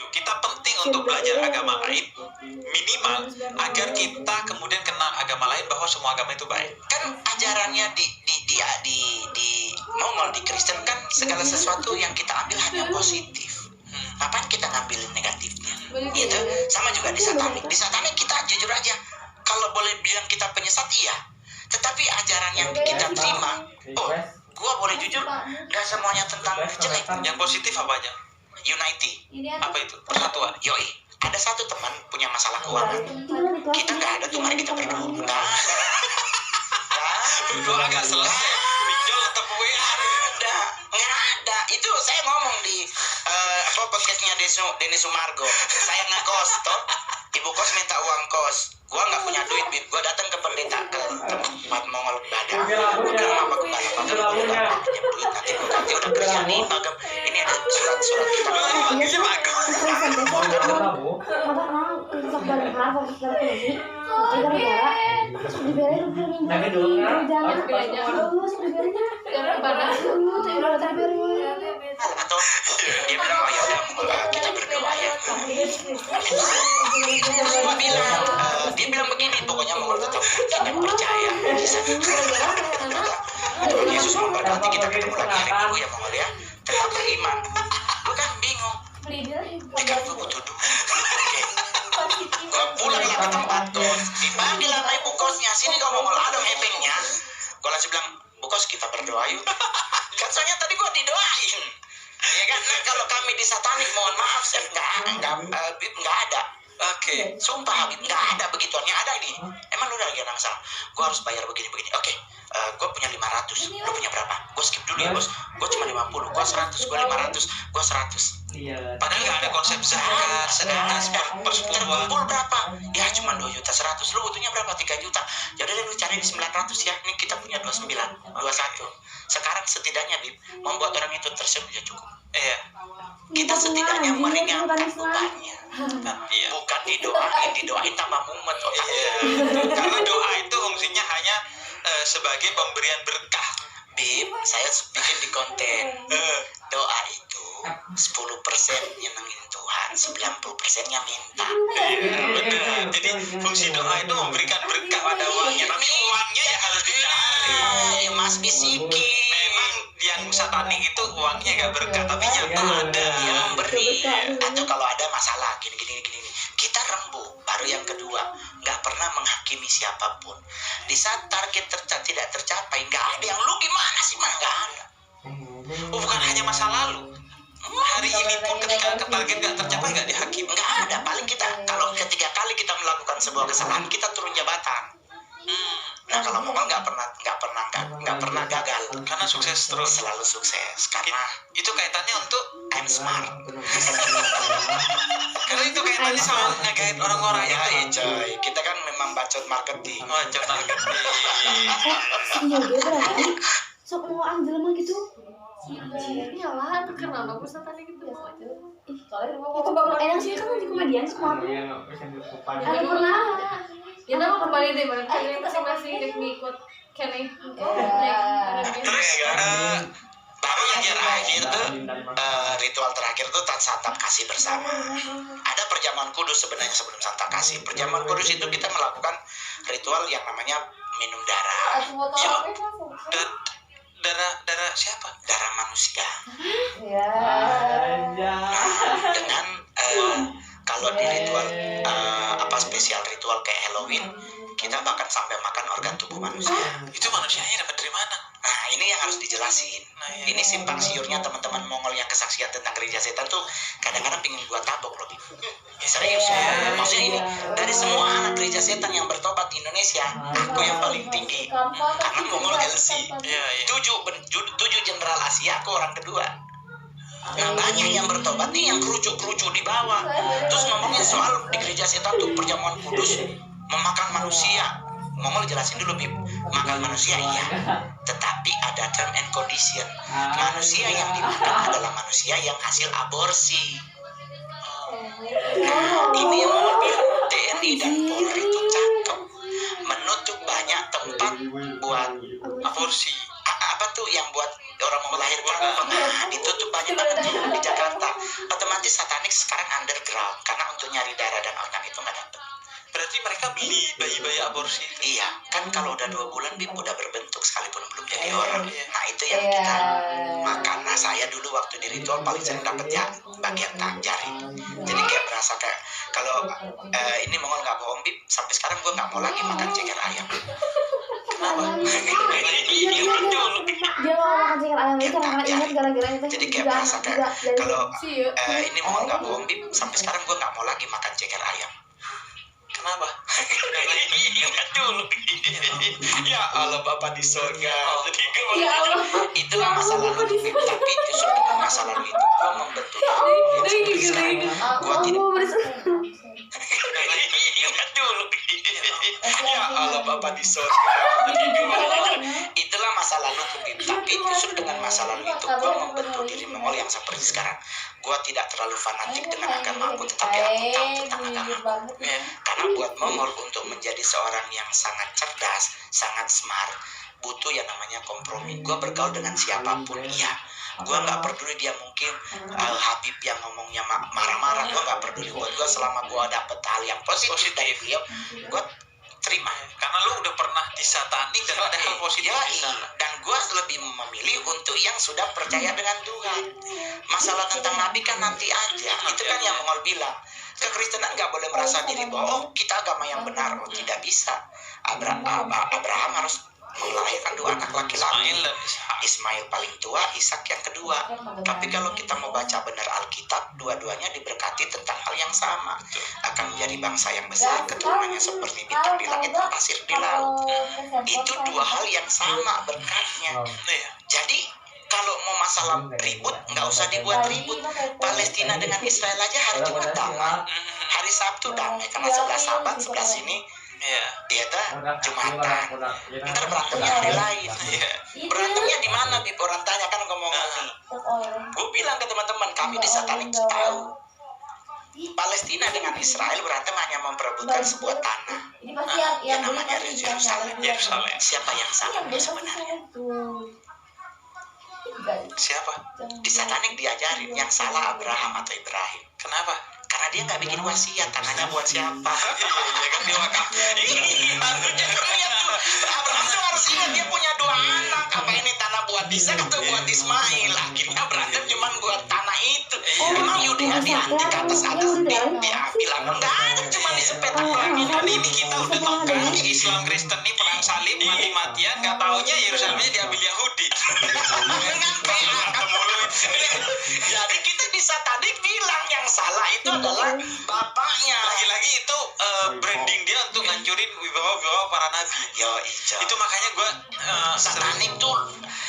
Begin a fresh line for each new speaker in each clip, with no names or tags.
Kita penting untuk belajar agama lain minimal agar kita kemudian kenal agama lain bahwa semua agama itu baik.
Kan ajarannya di Mongol, di Kristen kan segala sesuatu yang kita ambil hanya positif. Ngapain kita ngambilin negatifnya? Gitu. Sama juga di satanik. Di satanik kita jujur aja, kalau boleh bilang kita penyesat iya. Tetapi ajaran yang kita terima, gua boleh jujur, gak semuanya tentang jelek.
Yang positif apa aja?
Unity.
Apa itu? Persatuan.
Yoi. Ada satu teman punya masalah keuangan. Kita nggak ada tuh, mari kita berdoa. Nggak ada.
Berdoa agak selesai. Pinjol atau WA?
Nggak ada. Itu saya ngomong di podcastnya Denny Sumargo. Saya ngekos toh. Ibu kos minta uang kos. Gua nggak punya duit, Bib. Gua datang ke pendeta ke tempat Mongol Bada. Gua bilang apa ke Bada? Pinjam duit, nanti gua ganti udah kerja nih, Magam. Ini ada surat-surat kita.
Manggilnya Magam.
Atau dia bilang, oh ya udah kita berdoa ya. Gua bilang, dia bilang begini, pokoknya Mongol tetap tidak percaya. Tuhan Yesus memberkati kita ketemu lagi hari Minggu ya Mongol ya. Tetap beriman. Gua kan bingung. Jika gua butuh duit. Gua pulang ke tempat kos, dipanggil sama ibu kosnya, sini kau Mongol, ada hepengnya. Gua langsung bilang, Bu kos kita berdoa yuk. Kan soalnya tadi gua didoain. Ya kan, nah kalau kami di satanik mohon maaf, Chef, nggak ada.
Oke.
Sumpah Habib, nggak ada begituannya. Ada ini. Emang lu lagi ada masalah? Gue harus bayar begini-begini. Oke, gue punya 500. Lu punya berapa? Gue skip dulu ya bos. Gue cuma 50. Gue 100. Gue 500. Gue 100.
Padahal nggak ada konsep zakat, sedekah,
Terkumpul berapa? Ya cuma 2.100.000. Lu butuhnya berapa? 3 juta. Ya udah lu cari 900 ya. Ini kita punya 29, 21. Sekarang setidaknya Bib, membuat orang itu tersenyum ya cukup.
Iya.
Kita setidaknya meringankan bebannya.
Iya.
Bukan didoain tambah mumet otaknya.
Iya. Karena doa itu fungsinya hanya sebagai pemberian berkah.
Bib, saya bikin di konten. Doa itu 10% nyenengin Tuhan, 90%-nya minta.
Iya, benar. Jadi fungsi doa itu memberikan berkah pada uangnya, tapi uangnya ya harus dicari.
Ya Mas bisiki.
Memang yang satanik itu uangnya gak berkah, tapi nyata ada.
Yang memberi. Atau kalau ada masalah gini. Kita rembuh. Baru yang kedua, nggak pernah menghakimi siapapun. Di saat target tidak tercapai, nggak ada yang lu gimana sih, mah nggak ada.
Oh, bukan hanya masa lalu. Hari ini pun ketika target gak tercapai gak dihakimi.
Nggak ada. Paling kita kalau ketiga kali kita melakukan sebuah kesalahan, kita turun jabatan. Nah kalau Mongol nggak pernah gagal.
Karena sukses terus.
Selalu sukses. Karena
Itu kaitannya untuk
I'm smart.
karena itu kaitannya sama ngegait orang-orang
Ya
itu.
coy, kita kan memang bacot marketing.
Oh, jangan marketing.
Iya dia berarti sok mau ambil mah gitu.
Iyalah, itu kenapa gue satanik gitu aja.
Enak sih kan di komedian semua. Ada pernah.
Kita mau kembali deh, kita masing-masing ikut Kenny.
Terus
Baru yang terakhir tuh ritual terakhir tuh santap kasih bersama. Ada perjamuan kudus sebenarnya sebelum santap kasih. Perjamuan kudus itu kita melakukan ritual yang namanya minum darah.
darah siapa?
Darah manusia.
Ya.
Nah, dengan kalau di ritual spesial ritual kayak Halloween, kita bahkan sampai makan organ tubuh manusia.
Itu manusianya dapat dari mana?
Nah, ini yang harus dijelasin.
Iya.
Ini simpang siurnya teman-teman Mongol yang kesaksian tentang gereja setan tuh kadang-kadang pingin gua tabok loh. Serius ya. Maksudnya ini dari semua anak gereja setan yang bertobat di Indonesia, aku yang paling tinggi. Karena Mongol LC.
Iya.
7 jenderal Asia, aku orang kedua. Nah banyak yang bertobat nih yang kerucu-kerucu di bawah. Terus ngomongin soal di gereja setan tuh perjamuan kudus memakan manusia. Mongol jelasin dulu Bib. Makan manusia iya, tetapi ada term and condition. Manusia yang dimakan adalah manusia yang hasil aborsi. Ini yang Mongol bilang TNI dan Polri itu cakep, menutup banyak tempat buat
Aborsi.
apa tuh yang buat orang mau melahirkan, itu tuh banyak banget tuh di Jakarta. Otomatis satanik sekarang underground karena untuk nyari darah dan organ itu nggak dapat.
Berarti mereka beli bayi-bayi aborsi itu.
Iya, kan kalau udah 2 bulan Bib udah berbentuk sekalipun belum jadi orang. Nah itu yang kita makan. Nah saya dulu waktu di ritual paling sering dapat ya bagian jari. Jadi kayak berasa kayak kalau ini Mongol nggak bohong Bib, sampai sekarang gue nggak mau lagi makan ceker ayam. Kenapa?
Dia mau makan ceker ayam itu karena ingat gara-gara itu.
Jadi kayak berasa kayak kalau ini Mongol nggak bohong Bib, sampai sekarang gue nggak mau lagi makan ceker ayam.
Kenapa?
Ingat dulu. Ya Allah Bapak di surga. Jadi
Ya Allah.
itulah masa lalu Bib. Tapi justru dengan masa lalu itu gue membentuk gue tidak. Ingat dulu. Ya Allah Bapak di surga. Itulah masa lalu Bib. Tapi justru dengan masa lalu itu gue membentuk diri Mongol yang seperti sekarang. Gue tidak terlalu fanatik dengan agama aku, tetapi aku tahu tentang agama. Karena buat Mongol untuk menjadi seorang yang sangat cerdas, sangat smart, butuh yang namanya kompromi. Gue bergaul dengan siapapun, iya. Gue nggak peduli dia mungkin Habib yang ngomongnya marah-marah, gue nggak peduli. Buat gue selama gue dapet hal yang positif dari beliau, gue terima.
Karena lu udah pernah disatani dan ada hal positif di sana.
Dan gue lebih memilih untuk yang sudah percaya dengan Tuhan. Masalah tentang Nabi kan nanti aja. Itu kan yang Mongol bilang. Kekristenan nggak boleh merasa diri bahwa kita agama yang benar. Oh, tidak bisa. Abraham harus melahirkan 2 anak laki-laki. Ismail paling tua, Ishak yang kedua. Tapi kalau kita mau baca benar Alkitab, dua-duanya diberkati tentang hal yang sama. Akan menjadi bangsa yang besar, keturunannya seperti bintang di langit dan pasir di laut. Itu 2 hal yang sama berkatnya. Jadi kalau mau masalah ribut, nggak usah dibuat ribut. Palestina dengan Israel aja hari Jumat damai, hari Sabtu damai karena sebelah Sabat, sebelah sini. Dia tuh Jumatan. Ntar berantemnya hari lain. Berantemnya di mana? Bib orang tanya kan ngomong ini. Gue bilang ke teman-teman kami di Satanik tahu. Palestina dengan Israel berantem hanya memperebutkan sebuah tanah. Yang namanya Yerusalem. Siapa yang salah sebenarnya?
Siapa?
Di Satanik diajarin yang salah Abraham atau Ibrahim.
Kenapa?
Karena dia nggak bikin wasiat, tanahnya buat siapa?
Iya kan dia wakaf.
Harusnya lihat tuh. Abraham tuh harus ingat dia punya 2 anak. Apa ini tanah buat Ishak atau buat Ismail? Akhirnya berantem cuma buat tanah itu. Memang Yudea diantik ke atas diambil. Enggak ada, cuma disepetak lagi.
Dan ini kita udah tahu kan Islam Kristen nih perang salib mati-matian, nggak taunya Yerusalemnya diambil Yahudi.
Jadi kita bisa tadi bilang yang salah itu adalah bapaknya.
Lagi-lagi itu branding dia untuk ngancurin wibawa para nabi.
Yo, ijo.
Itu makanya gue
Satanik tuh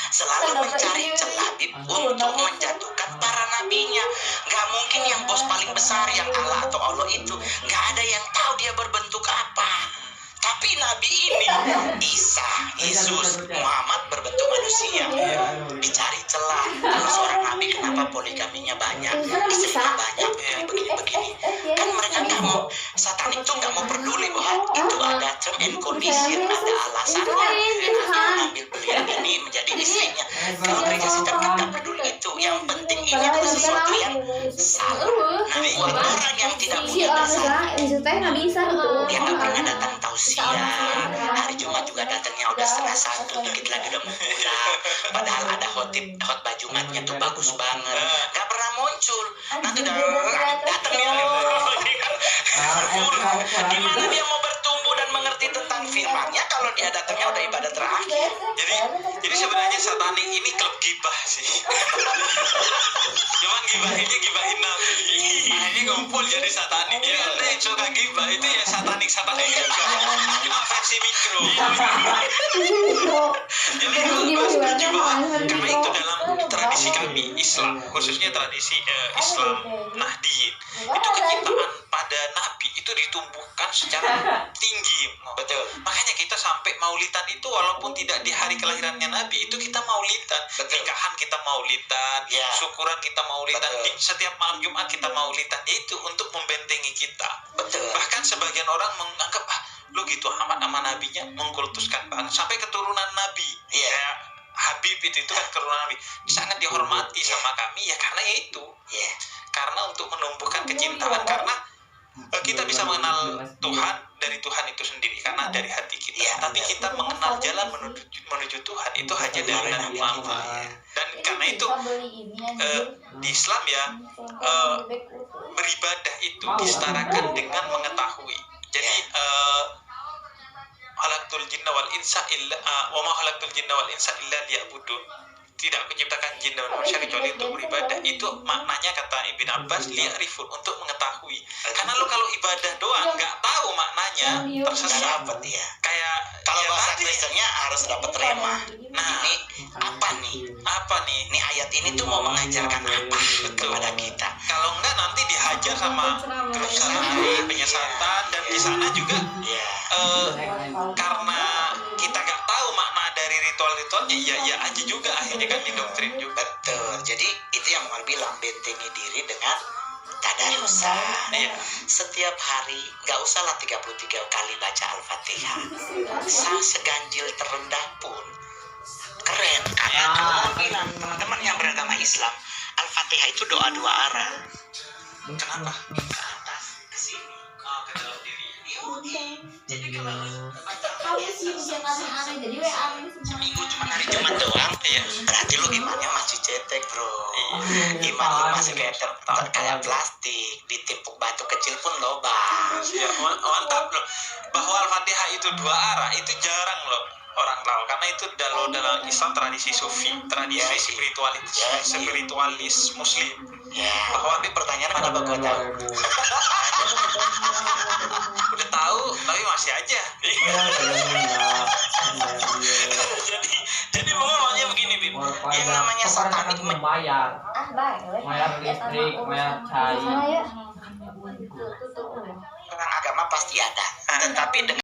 selalu mencari celah untuk menjatuhkan para nabinya. Gak mungkin yang bos paling besar yang Allah atau Allah itu gak ada yang tahu dia berbentuk apa. Tapi Nabi ini, Isa, Yesus, Muhammad berbentuk manusia. Dicari celah. Kalau seorang Nabi kenapa poligaminya banyak, istrinya banyak, begini-begini. Kan mereka nggak mau, Satanik tuh nggak mau peduli bahwa itu ada term and condition, ada alasannya. Ambil beliau ini menjadi istrinya. Kalau gereja Satan kan nggak peduli itu. Yang penting ini adalah sesuatu yang salah. Nah, buat orang yang tidak punya dasar, dia nggak pernah datang tausiah. Hari Jumat juga datangnya udah 12:30, dikit lagi udah mau pulang. Padahal ada khotbah Jumatnya tuh bagus banget, nggak pernah muncul. Nanti udah datang ya. Gimana dia mau bertumbuh dan mengerti tentang firman-Nya kalau dia datangnya udah ibadah terakhir?
Jadi sebenarnya Satanik ini klub gibah sih. Cuman gibahinnya gibahin nabi. Akhirnya ngumpul jadi Satanik. Ya ada yang suka gibah itu ya Satanik juga. Cuma versi mikro. Jadi gue setuju bahwa karena itu dalam tradisi kami Islam, khususnya tradisi Islam Nahdiyin, itu kecintaan pada nabi itu ditumbuhkan secara tinggi.
Betul.
Makanya kita sampai maulidan itu walaupun tidak di hari kelahirannya nabi, itu kita maulidan. Nikahan kita maulidan, syukuran kita maulidan, setiap malam Jumat kita maulidan, yaitu untuk membentengi kita.
Betul.
Bahkan sebagian orang menganggap lu gitu amat sama nabinya, mengkultuskan banget sampai keturunan nabi. Habib itu kan keturunan Nabi, sangat dihormati sama kami ya karena itu. Karena untuk menumbuhkan kecintaan, karena kita bisa mengenal Tuhan dari Tuhan itu sendiri karena dari hati kita. Tapi kita mengenal jalan menuju Tuhan itu hanya dari Nabi Muhammad. Dan karena itu di Islam ya, beribadah itu disetarakan dengan mengetahui. Jadi khalaqtul jinna wal insa illa wa ma khalaqtul jinna wal insa illa liya'budun. Tidak menciptakan jin dan manusia kecuali untuk beribadah. Itu maknanya kata Ibn Abbas, liya'rifun, untuk mengetahui. Karena lo kalau ibadah doang nggak tahu maknanya, tersesat. Kayak
kalau
ya
bahasa
tadi,
Kristennya harus dapat rema.
Nah,
ini apa nih? Ini ayat ini tuh mau mengajarkan apa kepada kita?
Kalau enggak nanti dihajar sama kerusakan, penyesatan, dan di sana juga karena kita nggak tahu makna dari ritual-ritualnya, ya aja juga akhirnya kan didoktrin juga.
Betul. Jadi itu yang mau bilang, bentengi diri dengan tadarusan. Setiap hari nggak usahlah 33 kali baca Al-Fatihah. Seganjil terendah pun keren. Karena mau bilang teman-teman yang beragama Islam, Al-Fatihah itu doa dua arah.
Kenapa?
Ke atas, ke sini,
Ke dalam diri.
Jadi kalau
Kamu sih yang aneh-aneh, jadi aneh
seminggu cuma hari Jumat doang, berarti lu imannya masih cetek, bro. Iman lu masih kayak plastik, ditimpuk batu kecil pun lobang.
Ya, mantap loh. Bahwa Al-Fatihah itu dua arah itu jarang loh orang tahu, karena itu dalam Islam tradisi sufi, tradisi spiritualis Muslim.
Bahwa ini pertanyaan kenapa gue tahu?
Udah tahu tapi masih aja.
Jadi ngomongnya begini, Bib. Yang namanya satanik
bayar listrik, bayar cai.
orang agama pasti ada, tetapi dengan